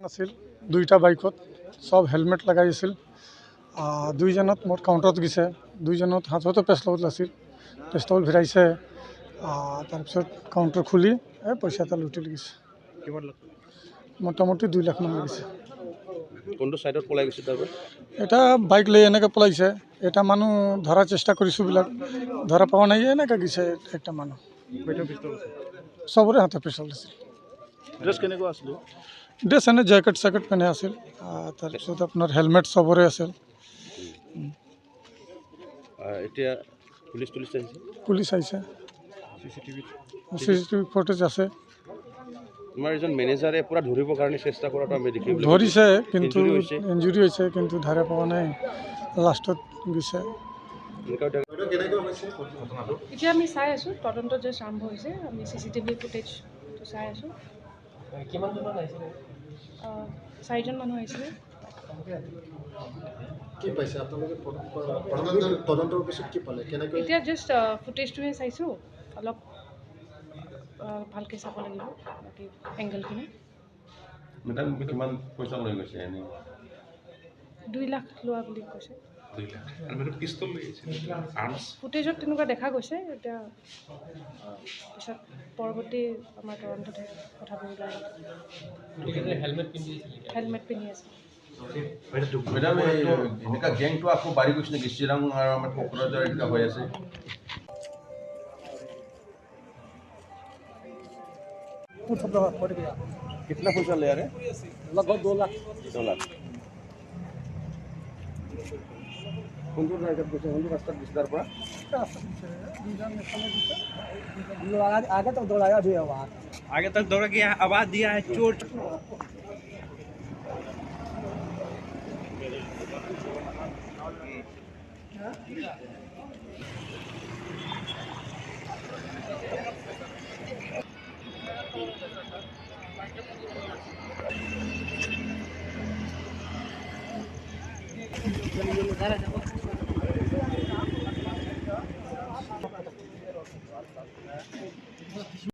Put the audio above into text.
আছিল দুইটা বাইকত সব হেলমেট লগাই আছিল দুইজনত মোৰ কাউণ্টাৰত গৈছে দুইজনত হাততো পেষ্টল আছিল পেষ্টল ভিৰাইছে তাৰপিছত কাউণ্টাৰ খুলি পইচা এটা লুটি গৈছে মোটামুটি 2 লাখ মান লাগিছে কোনটো সাইডত পলাই গৈছে তাৰপৰা এটা বাইক লৈ এনেকৈ পলাইছে এটা মানুহ ধৰাৰ চেষ্টা কৰিছোঁ বিলাক ধৰা পোৱা নাই এনেকৈ গৈছে একটা মানুহ চবৰে হাতে পেষ্টল আছিল ড্ৰেছ কেনেকুৱা আছিল ড্ৰেছ এনে জেকেট চেকেট পিন্ধি আছিল তাৰপিছত আপোনাৰ হেলমেট চবৰে আছিল এতিয়া পুলিচ আহিছে চিচিটিভি ফুটেজ আছে তোমাৰ এজন মেনেজাৰে পুৰা ধৰিবৰ কাৰণে চেষ্টা কৰাটো আমি দেখিবলৈ ধৰিছে কিন্তু ইঞ্জুৰি হৈছে কিন্তু ধৰা পোৱা নাই লাষ্টত গৈছে এতিয়া আমি চাই আছোঁ তদন্ত জাষ্ট আৰম্ভ হৈছে আমি চিচিটিভি ফুটেজটো চাই আছোঁ কিমানজন আহিছিলে 4জন মানুহ আহিছিলে কি পাইছে আপোনালোকে তদন্তৰ পিছত কি পালে কেনেকৈ এতিয়া জাষ্ট ফুটেজটোহে চাইছোঁ অলপ ভালকৈ চাব লাগিব বাকী এংগেলখিনি মেডাম কিমান পইচা লৈ গৈছে এনে 2 লাখ লোৱা বুলি কৈছে 2 লাখ আৰু পিস্তল লৈ গৈছে আৰ্মছ ফুটেজত তেনেকুৱা দেখা গৈছে এতিয়া পিছত পৰৱৰ্তী আমাৰ তদন্ততে কথাবোৰ ওলাই হেলমেট পিন্ধি আছে মেডাম এনেকুৱা গেংটো আকৌ বাঢ়ি গৈছে নেকি চিৰাং আৰু আমাৰ কোকৰাঝাৰ এনেকুৱা হৈ আছে कितना पैसा ले रहे लगभग 2 लाख 2 लाख কোনটো জায়গাত গৈছে কোনটো ৰাস্তাত গৈছে তাৰ পৰা आगे तक दौड़ाया भी आगे तक दौड़ गया आवाज दिया है चोट Gracias.